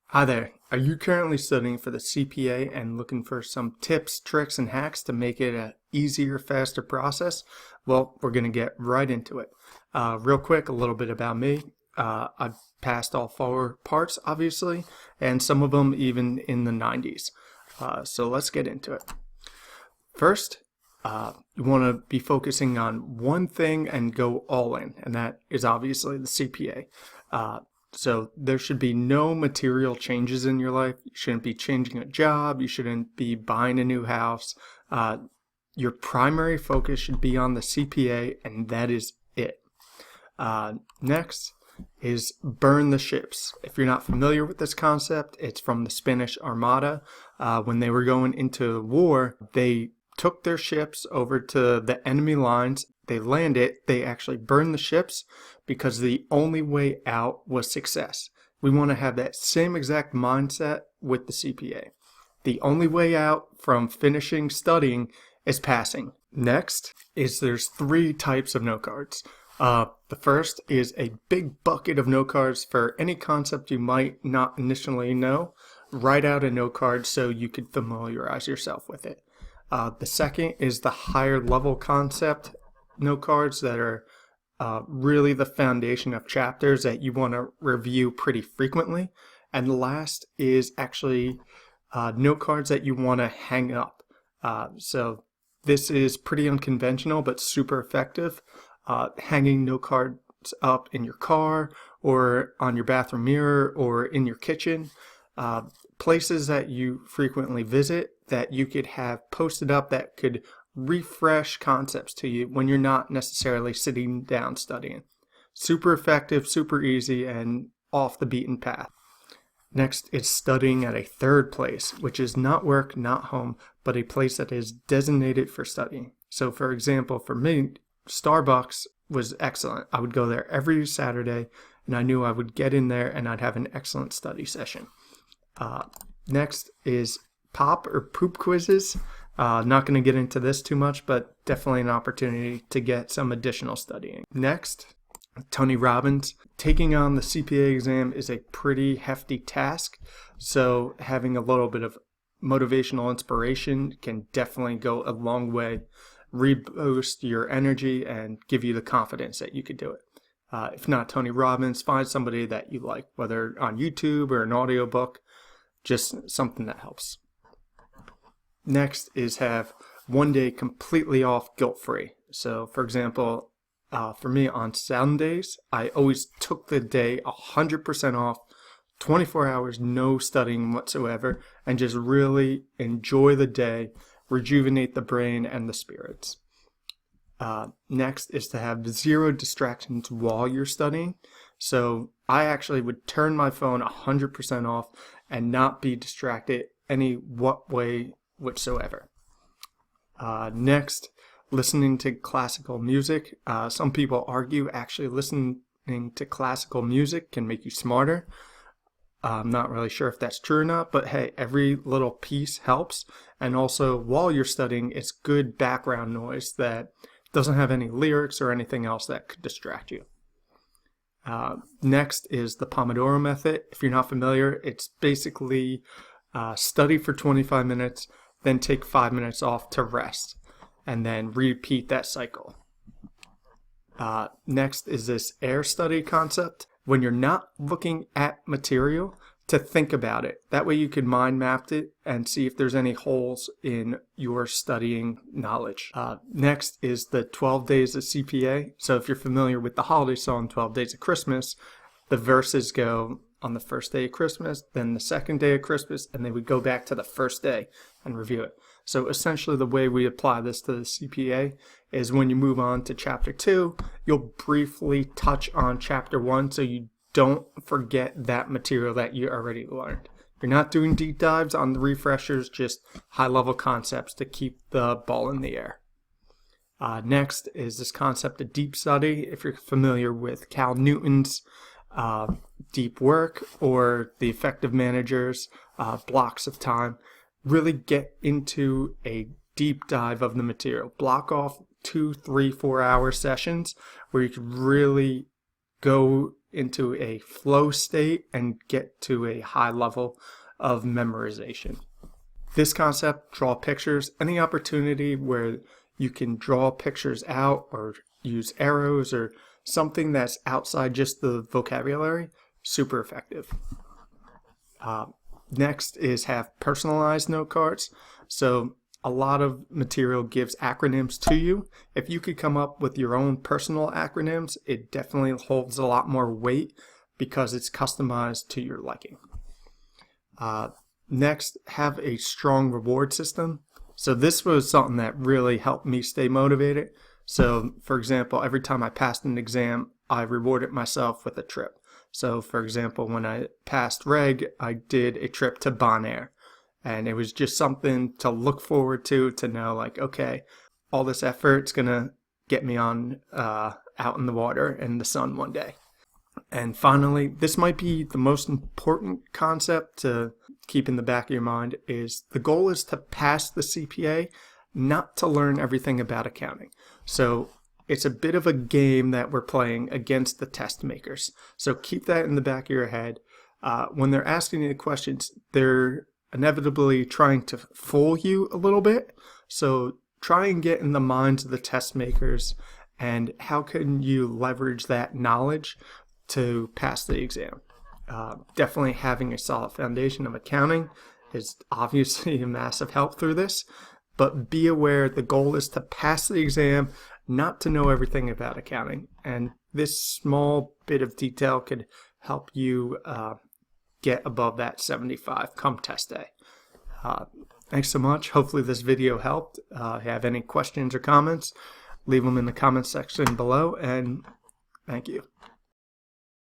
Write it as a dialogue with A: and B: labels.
A: Hi there. Are you currently studying for the CPA and looking for some tips, tricks, and hacks to make it a easier, faster process? Well, we're going to get right into it. Real quick, a little bit about me. I've passed all four parts, obviously, and some of them even in the 90s. So let's get into it. First, you want to be focusing on one thing and go all in, and that is obviously the CPA. So there should be no material changes in your life. You shouldn't be changing a job. You shouldn't be buying a new house. Your primary focus should be on the CPA, and that is it. Next is burn the ships. If you're not familiar with this concept, it's from the Spanish Armada. When they were going into war, they took their ships over to the enemy lines. They landed, they actually burned the ships because the only way out was success. We want to have that same exact mindset with the CPA. The only way out from finishing studying is passing. Next is there's three types of note cards. The first is a big bucket of note cards for any concept you might not initially know. Write out a note card so you could familiarize yourself with it. The second is the higher level concept note cards that are really the foundation of chapters that you want to review pretty frequently. And last is actually note cards that you want to hang up. So this is pretty unconventional but super effective. Hanging note cards up in your car or on your bathroom mirror or in your kitchen. Places that you frequently visit that you could have posted up that could refresh concepts to you when you're not necessarily sitting down studying. Super effective, super easy, and off the beaten path. Next is studying at a third place, which is not work, not home, but a place that is designated for studying. So for example, for me, Starbucks was excellent. I would go there every Saturday, and I knew I would get in there and I'd have an excellent study session. Next is pop or poop quizzes. Not going to get into this too much, but definitely an opportunity to get some additional studying. Next, Tony Robbins. Taking on the CPA exam is a pretty hefty task, so having a little bit of motivational inspiration can definitely go a long way, reboost your energy, and give you the confidence that you could do it. If not Tony Robbins, find somebody that you like, whether on YouTube or an audiobook, just something that helps. Next is have one day completely off guilt-free. So for example, for me on Sundays, I always took the day 100% off, 24 hours, no studying whatsoever, and just really enjoy the day, rejuvenate the brain and the spirits. Next is to have zero distractions while you're studying. So I actually would turn my phone 100% off and not be distracted any what way whatsoever. Next, listening to classical music. Some people argue actually listening to classical music can make you smarter. I'm not really sure if that's true or not, but hey, every little piece helps. And also, while you're studying, it's good background noise that doesn't have any lyrics or anything else that could distract you. Next is the Pomodoro method. If you're not familiar, it's basically study for 25 minutes, then take 5 minutes off to rest, and then repeat that cycle. Next is this air study concept. When you're not looking at material, to think about it. That way you can mind map it and see if there's any holes in your studying knowledge. Next is the 12 days of CPA. So if you're familiar with the holiday song 12 Days of Christmas, the verses go on the first day of Christmas, then the second day of Christmas, and they would go back to the first day and review it. So essentially the way we apply this to the CPA is when you move on to chapter 2, you'll briefly touch on chapter 1 so you don't forget that material that you already learned. You're not doing deep dives on the refreshers, just high-level concepts to keep the ball in the air. Next is this concept of deep study. If you're familiar with Cal Newton's deep work or the effective managers, blocks of time, really get into a deep dive of the material. Block off 2, 3, 4 hour sessions where you can really go into a flow state and get to a high level of memorization. This concept, draw pictures, any opportunity where you can draw pictures out or use arrows or something that's outside just the vocabulary, super effective. Next is have personalized note cards. So a lot of material gives acronyms to you. If you could come up with your own personal acronyms, it definitely holds a lot more weight because it's customized to your liking. Next, have a strong reward system. So this was something that really helped me stay motivated. So for example, every time I passed an exam, I rewarded myself with a trip. So for example, when I passed reg, I did a trip to Bonaire. And it was just something to look forward to know like, okay, all this effort's gonna get me on out in the water in the sun one day. And finally, this might be the most important concept to keep in the back of your mind, is the goal is to pass the CPA, not to learn everything about accounting. So it's a bit of a game that we're playing against the test makers. So keep that in the back of your head. When they're asking you the questions, they're inevitably trying to fool you a little bit. So try and get in the minds of the test makers, and how can you leverage that knowledge to pass the exam. Definitely having a solid foundation of accounting is obviously a massive help through this, but be aware the goal is to pass the exam, not to know everything about accounting. And this small bit of detail could help you get above that 75 come test day. Thanks so much. Hopefully this video helped. If you have any questions or comments, leave them in the comments section below, and thank you.